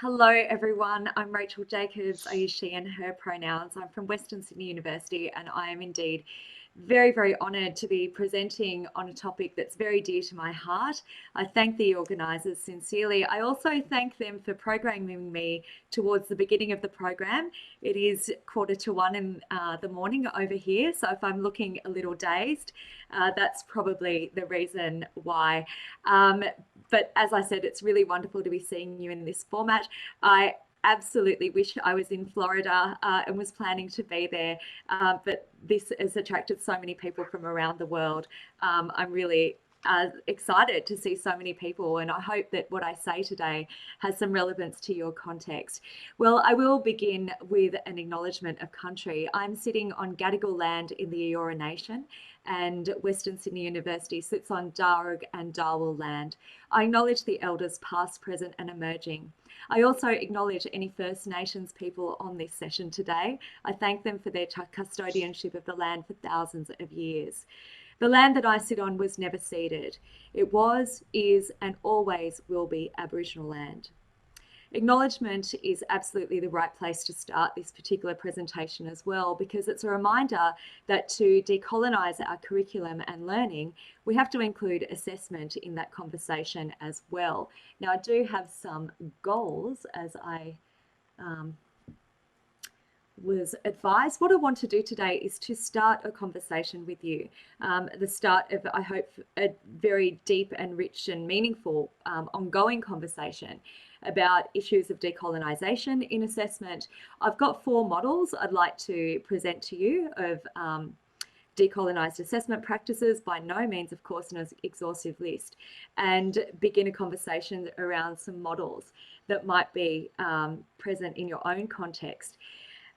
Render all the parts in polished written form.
Hello, everyone. I'm Rachel Jacobs. I use she and her pronouns. I'm from Western Sydney University, and I am indeed very, very honoured to be presenting on a topic that's very dear to my heart. I thank the organisers sincerely. I also thank them for programming me towards the beginning of the program. It is 1:45 in the morning over here, so if I'm looking a little dazed, that's probably the reason why. But as I said, it's really wonderful to be seeing you in this format. I absolutely wish I was in Florida and was planning to be there, but this has attracted so many people from around the world. I'm really excited to see so many people, and I hope that what I say today has some relevance to your context. Well, I will begin with an acknowledgement of country. I'm sitting on Gadigal land in the Eora Nation, and Western Sydney University sits on Darug and Darwin land. I acknowledge the elders past, present and emerging. I also acknowledge any First Nations people on this session today. I thank them for their custodianship of the land for thousands of years. The land that I sit on was never ceded. It was, is and always will be Aboriginal land. Acknowledgement is absolutely the right place to start this particular presentation as well, because it's a reminder that to decolonise our curriculum and learning, we have to include assessment in that conversation as well. Now, I do have some goals as I was advised. What I want to do today is to start a conversation with you. The start of, I hope, a very deep and rich and meaningful ongoing conversation about issues of decolonisation in assessment. I've got 4 models I'd like to present to you of decolonised assessment practices, by no means, of course, an exhaustive list, and begin a conversation around some models that might be present in your own context.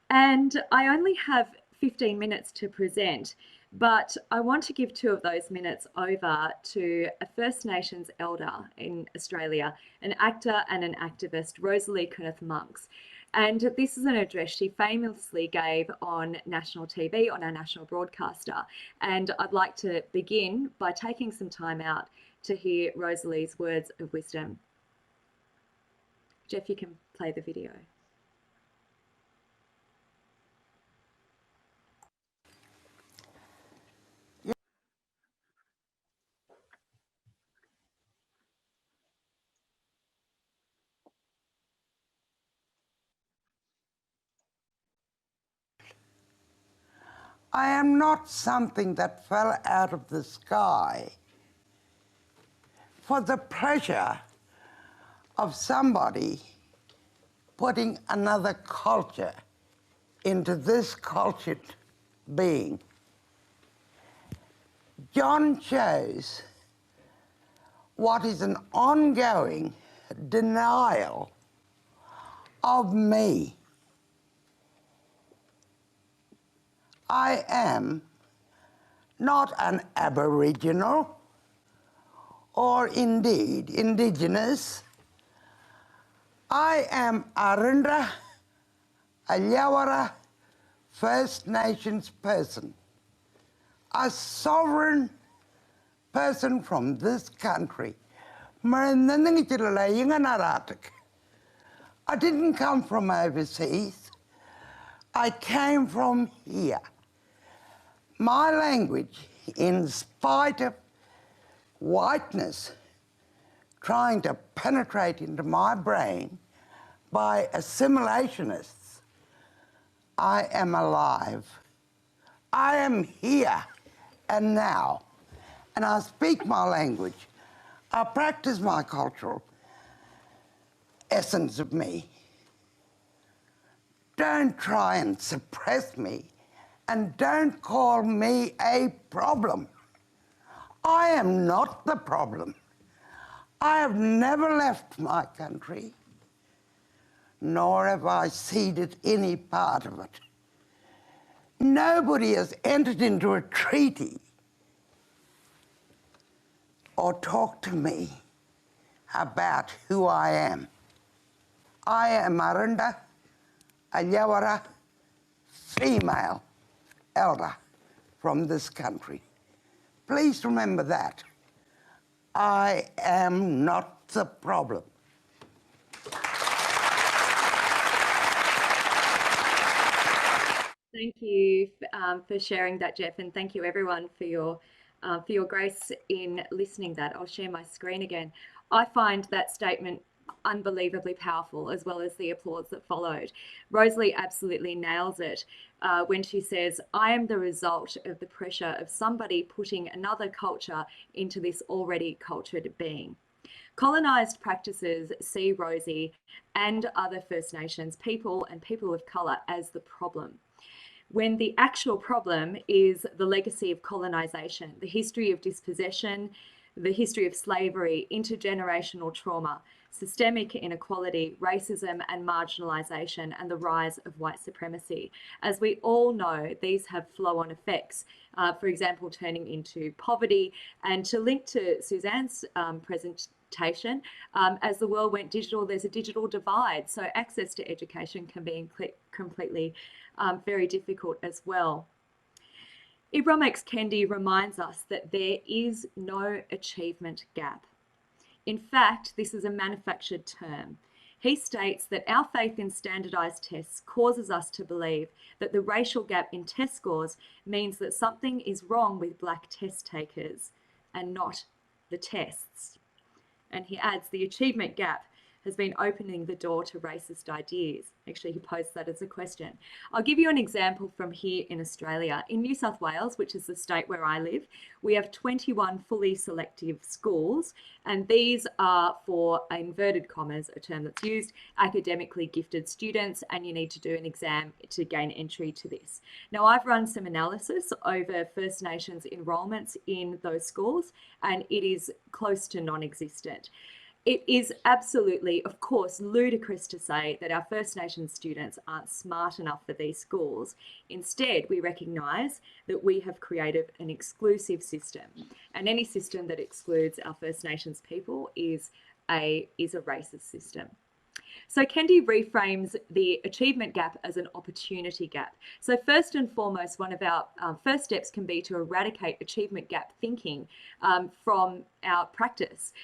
And I only have 15 minutes to present, but I want to give 2 of those minutes over to a First Nations elder in Australia, an actor and an activist, Rosalie Kunoth-Monks. And this is an address she famously gave on national TV, on our national broadcaster. And I'd like to begin by taking some time out to hear Rosalie's words of wisdom. Jeff, you can play the video. I am not something that fell out of the sky for the pleasure of somebody putting another culture into this cultured being. John shows what is an ongoing denial of me. I am not an Aboriginal or indeed Indigenous. I am Arunda, a Yawara First Nations person, a sovereign person from this country. I didn't come from overseas. I came from here. My language, in spite of whiteness trying to penetrate into my brain by assimilationists, I am alive. I am here and now, and I speak my language. I practice my cultural essence of me. Don't try and suppress me, and don't call me a problem. I am not the problem. I have never left my country, nor have I ceded any part of it. Nobody has entered into a treaty or talked to me about who I am. I am Arunda, a Yawara female elder from this country. Please remember that. I am not the problem. Thank you for sharing that, Jeff, and thank you everyone for your grace in listening. That I'll share my screen again. I find that statement unbelievably powerful, as well as the applause that followed. Rosalie absolutely nails it when she says, "I am the result of the pressure of somebody putting another culture into this already cultured being." Colonised practices see Rosie and other First Nations people and people of colour as the problem, when the actual problem is the legacy of colonisation, the history of dispossession, the history of slavery, intergenerational trauma, systemic inequality, racism and marginalisation, and the rise of white supremacy. As we all know, these have flow-on effects, for example, turning into poverty. And to link to Suzanne's presentation, as the world went digital, there's a digital divide. So access to education can be completely very difficult as well. Ibram X. Kendi reminds us that there is no achievement gap. In fact, this is a manufactured term. He states that our faith in standardized tests causes us to believe that the racial gap in test scores means that something is wrong with Black test takers and not the tests. And he adds, the achievement gap has been opening the door to racist ideas. Actually, he posed that as a question. I'll give you an example from here in Australia. In New South Wales, which is the state where I live, we have 21 fully selective schools, and these are for, inverted commas, a term that's used, academically gifted students, and you need to do an exam to gain entry to this. Now, I've run some analysis over First Nations enrolments in those schools, and it is close to non-existent. It is absolutely, of course, ludicrous to say that our First Nations students aren't smart enough for these schools. Instead, we recognise that we have created an exclusive system, and any system that excludes our First Nations people is a racist system. So Kendi reframes the achievement gap as an opportunity gap. So first and foremost, one of our first steps can be to eradicate achievement gap thinking from our practice.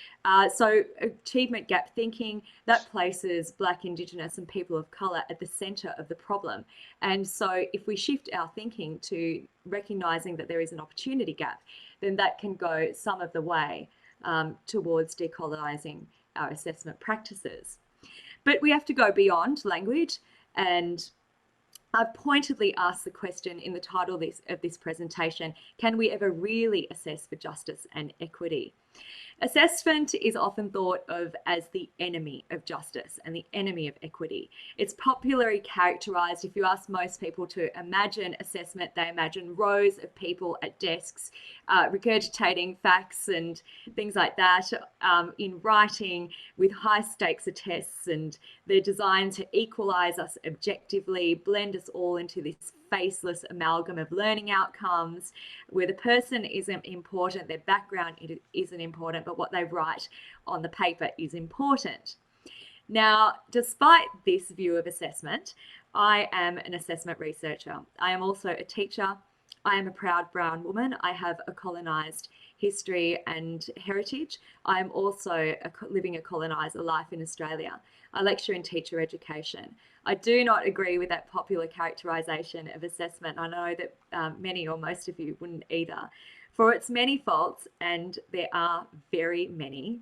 So achievement gap thinking, that places Black, Indigenous and people of colour at the centre of the problem. And so if we shift our thinking to recognising that there is an opportunity gap, then that can go some of the way towards decolonising our assessment practices. But we have to go beyond language, and I've pointedly asked the question in the title of this presentation, can we ever really assess for justice and equity? Assessment is often thought of as the enemy of justice and the enemy of equity. It's popularly characterised, if you ask most people to imagine assessment, they imagine rows of people at desks regurgitating facts and things like that in writing with high stakes of tests, and they're designed to equalise us objectively, blend us all into this faceless amalgam of learning outcomes where the person isn't important, their background isn't important, but what they write on the paper is important. Now, despite this view of assessment, I am an assessment researcher. I am also a teacher. I am a proud brown woman. I have a colonised history and heritage. I am also living a coloniser life in Australia. I lecture in teacher education. I do not agree with that popular characterisation of assessment. I know that many or most of you wouldn't either. For its many faults, and there are very many,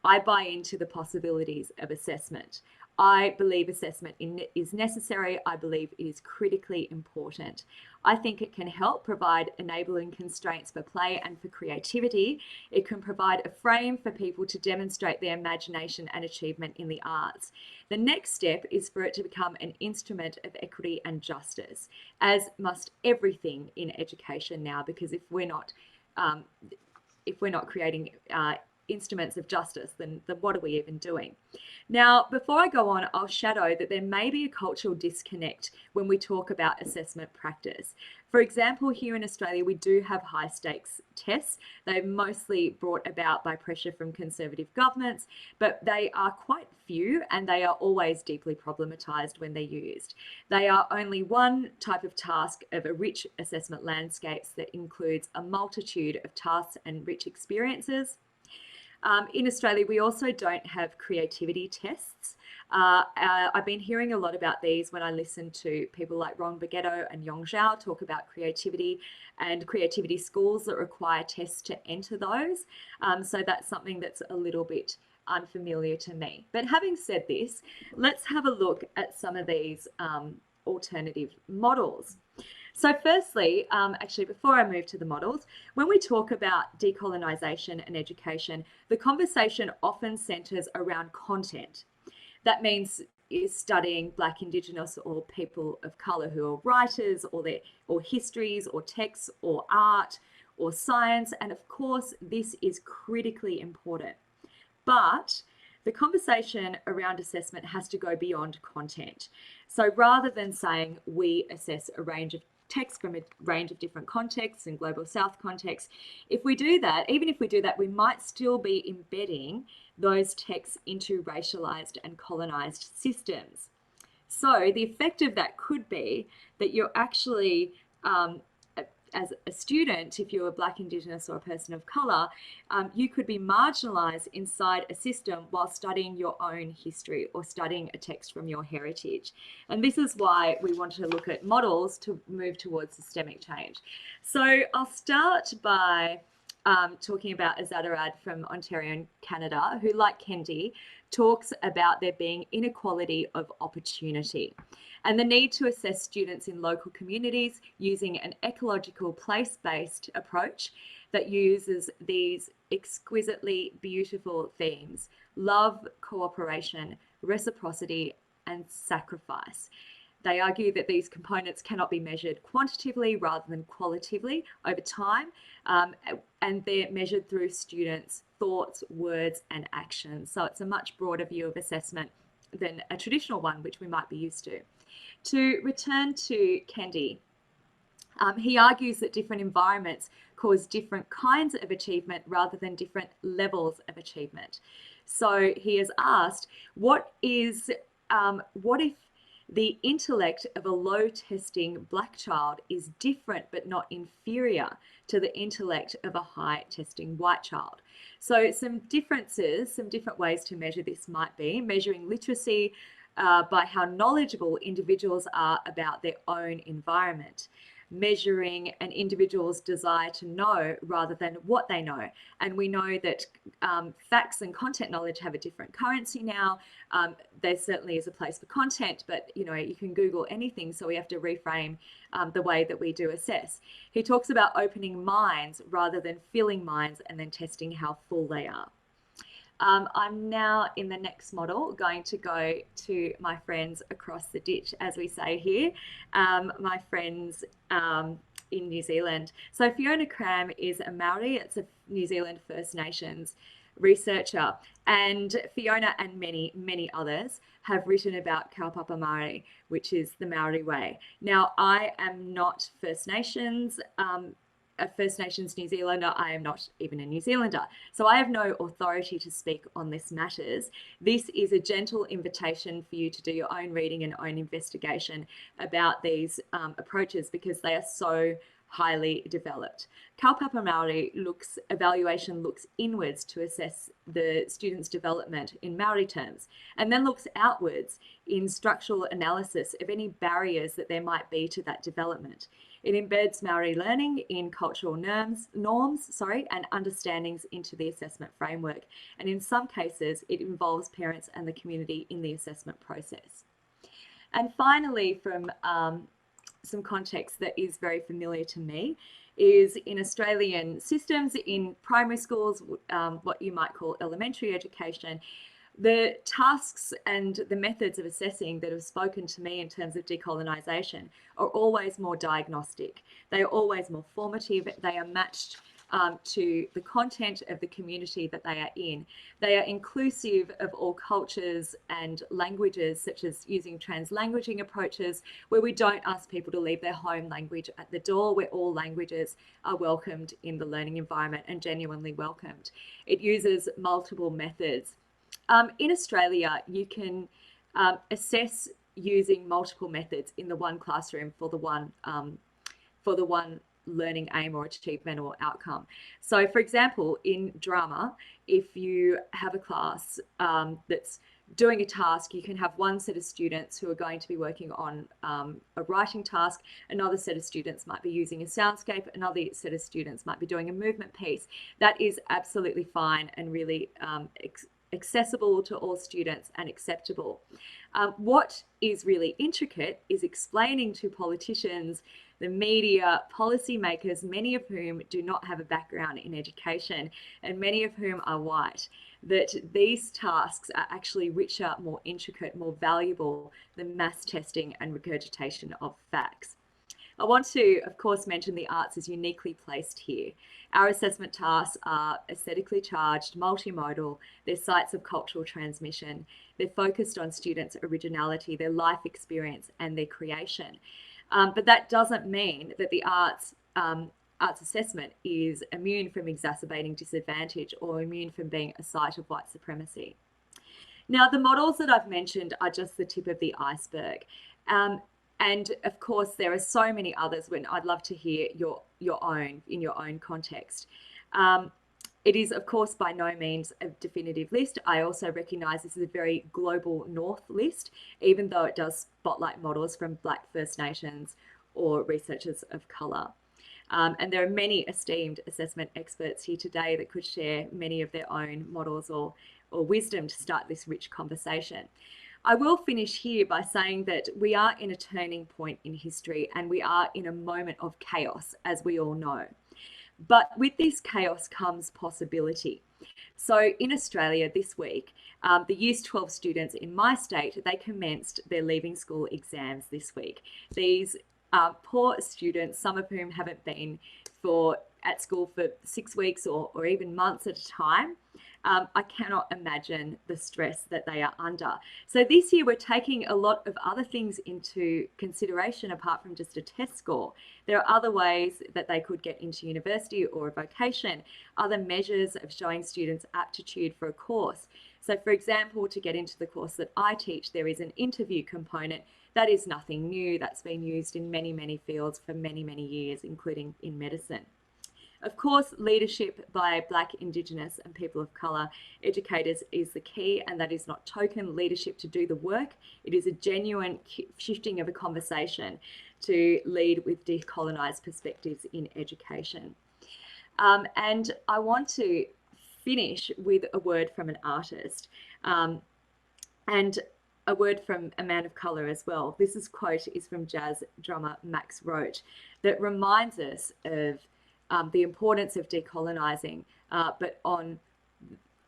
I buy into the possibilities of assessment. I believe assessment is necessary. I believe it is critically important. I think it can help provide enabling constraints for play and for creativity. It can provide a frame for people to demonstrate their imagination and achievement in the arts. The next step is for it to become an instrument of equity and justice, as must everything in education now, because if we're not creating instruments of justice, then what are we even doing? Now, before I go on, I'll shadow that there may be a cultural disconnect when we talk about assessment practice. For example, here in Australia, we do have high stakes tests. They're mostly brought about by pressure from conservative governments, but they are quite few and they are always deeply problematised when they're used. They are only one type of task of a rich assessment landscape that includes a multitude of tasks and rich experiences. In Australia, we also don't have creativity tests. I've been hearing a lot about these when I listen to people like Ron Bagetto and Yong Zhao talk about creativity and creativity schools that require tests to enter those. So that's something that's a little bit unfamiliar to me. But having said this, let's have a look at some of these alternative models. So firstly, actually, before I move to the models, when we talk about decolonisation and education, the conversation often centres around content. That means is studying Black, Indigenous, or people of colour who are writers, or histories, or texts, or art, or science, and of course, this is critically important. But the conversation around assessment has to go beyond content. So rather than saying we assess a range of text from a range of different contexts and global south contexts, if we do that, even if we do that, we might still be embedding those texts into racialized and colonized systems. So the effect of that could be that you're actually as a student, if you're a Black, Indigenous, or a person of colour, you could be marginalised inside a system while studying your own history or studying a text from your heritage. And this is why we want to look at models to move towards systemic change. So I'll start by talking about Azadarad from Ontario and Canada, who, like Kendi, talks about there being inequality of opportunity and the need to assess students in local communities using an ecological place-based approach that uses these exquisitely beautiful themes: love, cooperation, reciprocity, and sacrifice. They argue that these components cannot be measured quantitatively rather than qualitatively over time, and they're measured through students' thoughts, words, and actions. So it's a much broader view of assessment than a traditional one, which we might be used to. To return to Kendi, he argues that different environments cause different kinds of achievement rather than different levels of achievement. So he has asked, what if the intellect of a low testing Black child is different but not inferior to the intellect of a high testing white child? So some differences, some different ways to measure this might be measuring literacy by how knowledgeable individuals are about their own environment, measuring an individual's desire to know rather than what they know. And we know that facts and content knowledge have a different currency now. There certainly is a place for content, but you can Google anything, so we have to reframe the way that we do assess. He talks about opening minds rather than filling minds and then testing how full they are. I'm now in the next model going to go to my friends across the ditch, as we say here, my friends in New Zealand. So Fiona Cram is a Maori, it's a New Zealand First Nations researcher, and Fiona and many, many others have written about Kaupapa Māori, which is the Maori way. Now, I am not First Nations, a First Nations New Zealander. I am not even a New Zealander. So I have no authority to speak on this matters. This is a gentle invitation for you to do your own reading and own investigation about these approaches, because they are so highly developed. Kaupapa Māori evaluation looks inwards to assess the student's development in Māori terms, and then looks outwards in structural analysis of any barriers that there might be to that development. It embeds Māori learning in cultural norms, and understandings into the assessment framework. And in some cases, it involves parents and the community in the assessment process. And finally, from some context that is very familiar to me, is in Australian systems, in primary schools, what you might call elementary education, the tasks and the methods of assessing that have spoken to me in terms of decolonisation are always more diagnostic. They are always more formative. They are matched to the content of the community that they are in. They are inclusive of all cultures and languages, such as using translanguaging approaches, where we don't ask people to leave their home language at the door, where all languages are welcomed in the learning environment and genuinely welcomed. It uses multiple methods. In Australia, you can assess using multiple methods in the one classroom for the one learning aim or achievement or outcome. So, for example, in drama, if you have a class that's doing a task, you can have one set of students who are going to be working on a writing task, another set of students might be using a soundscape, another set of students might be doing a movement piece. That is absolutely fine and really accessible to all students and acceptable. What is really intricate is explaining to politicians, the media, policymakers, many of whom do not have a background in education and many of whom are white, that these tasks are actually richer, more intricate, more valuable than mass testing and regurgitation of facts. I want to, of course, mention the arts is uniquely placed here. Our assessment tasks are aesthetically charged, multimodal, they're sites of cultural transmission, they're focused on students' originality, their life experience and their creation. But that doesn't mean that the arts assessment is immune from exacerbating disadvantage or immune from being a site of white supremacy. Now, the models that I've mentioned are just the tip of the iceberg. And of course, there are so many others when I'd love to hear your own in your own context. It is, of course, by no means a definitive list. I also recognise this is a very global North list, even though it does spotlight models from Black, First Nations or researchers of colour. And there are many esteemed assessment experts here today that could share many of their own models or wisdom to start this rich conversation. I will finish here by saying that we are in a turning point in history and we are in a moment of chaos, as we all know. But with this chaos comes possibility. So in Australia this week, the Years 12 students in my state, they commenced their leaving school exams this week. These poor students, some of whom haven't been at school for 6 weeks or even months at a time, I cannot imagine the stress that they are under. So this year we're taking a lot of other things into consideration apart from just a test score. There are other ways that they could get into university or a vocation, other measures of showing students aptitude for a course. So for example, to get into the course that I teach, there is an interview component. That is nothing new. That's been used in many, many fields for many, many years, including in medicine. Of course, leadership by Black, Indigenous and people of colour educators is the key, and that is not token leadership to do the work. It is a genuine shifting of a conversation to lead with decolonised perspectives in education. And I want to finish with a word from an artist and a word from a man of colour as well. This quote is from jazz drummer Max Roach that reminds us of the importance of decolonising, but on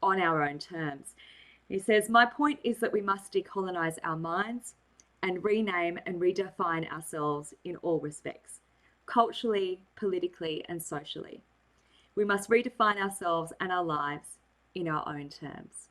our own terms. He says, "My point is that we must decolonise our minds and rename and redefine ourselves in all respects, culturally, politically and socially. We must redefine ourselves and our lives in our own terms."